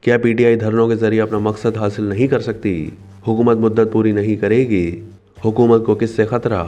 کیا P T I دھرنوں کے ذریعے اپنا مقصد حاصل نہیں کر سکتی؟ حکومت مدت پوری نہیں کرے گی؟ حکومت کو کس سے خطرہ؟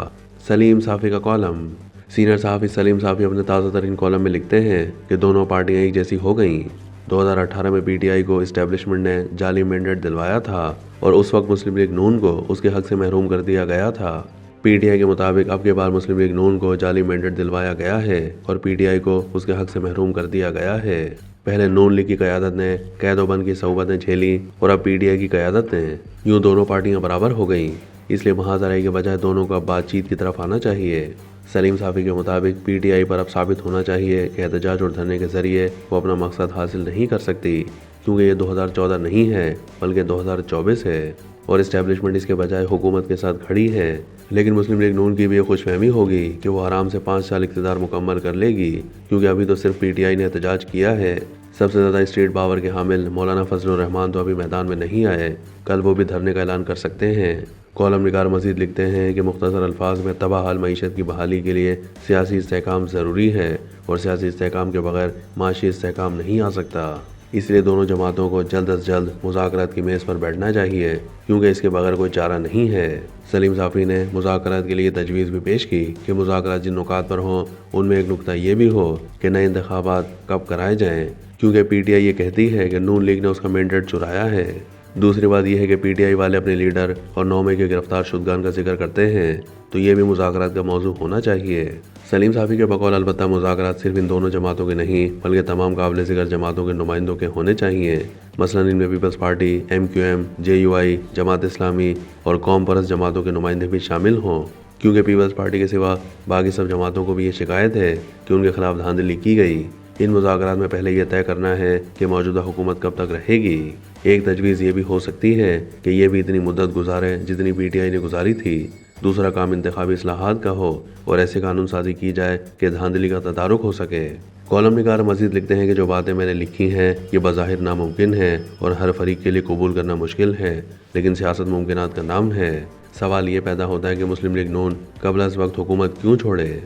سلیم صافی کا کالم۔ سینئر صحافی سلیم صافی اپنے تازہ ترین کالم میں لکھتے ہیں کہ دونوں پارٹیاں ایک جیسی ہو گئیں۔ 2018 میں پی ٹی آئی کو اسٹیبلشمنٹ نے جعلی مینڈیٹ دلوایا تھا اور اس وقت مسلم لیگ نون کو اس کے حق سے محروم کر دیا گیا تھا۔ پی ٹی آئی کے مطابق اب کی بار مسلم لیگ نون کو جعلی مینڈیٹ دلوایا گیا ہے اور پی ٹی آئی کو اس کے حق سے محروم کر دیا گیا ہے۔ پہلے نون لیگ کی قیادت نے قید و بند کی صعوبتیں جھیلی اور اب پی ٹی آئی کی قیادت نے، یوں دونوں پارٹیاں برابر ہو گئیں۔ اس لیے محاذ کے بجائے دونوں کو اب بات چیت کی طرف آنا چاہیے۔ سلیم صافی کے مطابق پی ٹی آئی پر اب ثابت ہونا چاہیے کہ احتجاج اور دھرنے کے ذریعے وہ اپنا مقصد حاصل نہیں کر سکتی، کیونکہ یہ 2014 نہیں ہے بلکہ 2024 ہے اور اسٹیبلشمنٹ اس کے بجائے حکومت کے ساتھ کھڑی ہے۔ لیکن مسلم لیگ نون کی بھی یہ خوش فہمی ہوگی کہ وہ آرام سے 5 سال اقتدار مکمل کر لے گی، کیونکہ ابھی تو صرف پی ٹی آئی نے احتجاج کیا ہے۔ سب سے زیادہ اسٹیٹ پاور کے حامل مولانا فضل الرحمان تو ابھی میدان میں نہیں آئے، کل وہ بھی دھرنے کا اعلان کر سکتے ہیں۔ کالم نگار مزید لکھتے ہیں کہ مختصر الفاظ میں تباہ حال معیشت کی بحالی کے لیے سیاسی استحکام ضروری ہے اور سیاسی استحکام کے بغیر معاشی استحکام نہیں آ سکتا۔ اس لیے دونوں جماعتوں کو جلد از جلد مذاکرات کی میز پر بیٹھنا چاہیے، کیونکہ اس کے بغیر کوئی چارہ نہیں ہے۔ سلیم صافی نے مذاکرات کے لیے تجویز بھی پیش کی کہ مذاکرات جن نکات پر ہوں ان میں ایک نکتہ یہ بھی ہو کہ نئے انتخابات کب کرائے جائیں، کیونکہ پی ٹی آئی یہ کہتی ہے کہ نون لیگ نے اس کا مینڈیٹ چرایا ہے۔ دوسری بات یہ ہے کہ پی ٹی آئی والے اپنے لیڈر اور 9 مئی کے گرفتار شدگان کا ذکر کرتے ہیں، تو یہ بھی مذاکرات کا موضوع ہونا چاہیے۔ سلیم صافی کے بقول البتہ مذاکرات صرف ان دونوں جماعتوں کے نہیں بلکہ تمام قابل ذکر جماعتوں کے نمائندوں کے ہونے چاہیے۔ مثلاً ان میں People's Party, M Q M, J U I, Jamaat Islami اور قوم پرست جماعتوں کے نمائندے بھی شامل ہوں، کیونکہ پیپلز پارٹی کے سوا باقی سب جماعتوں کو بھی یہ شکایت ہے کہ ان کے خلاف دھاندلی کی گئی۔ ان مذاکرات میں پہلے یہ طے کرنا ہے کہ موجودہ حکومت کب تک رہے گی۔ ایک تجویز یہ بھی ہو سکتی ہے کہ یہ بھی اتنی مدت گزارے جتنی پی ٹی آئی نے گزاری تھی۔ دوسرا کام انتخابی اصلاحات کا ہو اور ایسے قانون سازی کی جائے کہ دھاندلی کا تدارک ہو سکے۔ کالم نگار مزید لکھتے ہیں کہ جو باتیں میں نے لکھی ہیں یہ بظاہر ناممکن ہیں اور ہر فریق کے لیے قبول کرنا مشکل ہے، لیکن سیاست ممکنات کا نام ہے۔ سوال یہ پیدا ہوتا ہے کہ مسلم لیگ نون قبل از وقت حکومت کیوں چھوڑے؟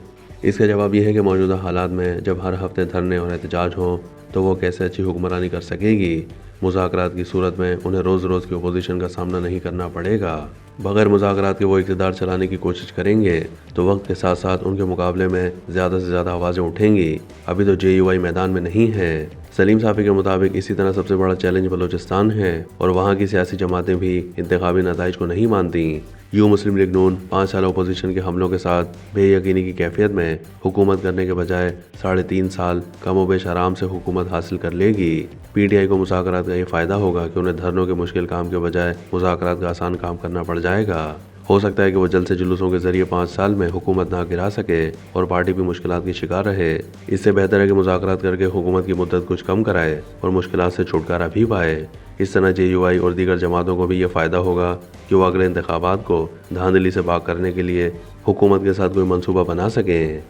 اس کا جواب یہ ہے کہ موجودہ حالات میں جب ہر ہفتے دھرنے اور احتجاج ہوں تو وہ کیسے اچھی حکمرانی کر سکے گی۔ مذاکرات کی صورت میں انہیں روز روز کی اپوزیشن کا سامنا نہیں کرنا پڑے گا۔ بغیر مذاکرات کے وہ اقتدار چلانے کی کوشش کریں گے تو وقت کے ساتھ ساتھ ان کے مقابلے میں زیادہ سے زیادہ آوازیں اٹھیں گی۔ ابھی تو جے یو آئی میدان میں نہیں ہے۔ سلیم صافی کے مطابق اسی طرح سب سے بڑا چیلنج بلوچستان ہے اور وہاں کی سیاسی جماعتیں بھی انتخابی نتائج کو نہیں مانتی۔ یوں مسلم لیگ نون 5 سال اپوزیشن کے حملوں کے ساتھ بے یقینی کی کیفیت میں حکومت کرنے کے بجائے 3.5 سال کم و بیش آرام سے حکومت حاصل کر لے گی۔ پی ٹی آئی کو مذاکرات کا یہ فائدہ ہوگا کہ انہیں دھرنوں کے مشکل کام کے بجائے مذاکرات کا آسان کام کرنا پڑ جائے گا۔ ہو سکتا ہے کہ وہ جلد سے جلوسوں کے ذریعے 5 سال میں حکومت نہ گرا سکے اور پارٹی بھی مشکلات کی شکار رہے۔ اس سے بہتر ہے کہ مذاکرات کر کے حکومت کی مدت کچھ کم کرائے اور مشکلات سے چھٹکارا بھی پائے۔ اس طرح جے یو آئی اور دیگر جماعتوں کو بھی یہ فائدہ ہوگا کہ وہ اگلے انتخابات کو دھاندلی سے پاک کرنے کے لیے حکومت کے ساتھ کوئی منصوبہ بنا سکیں۔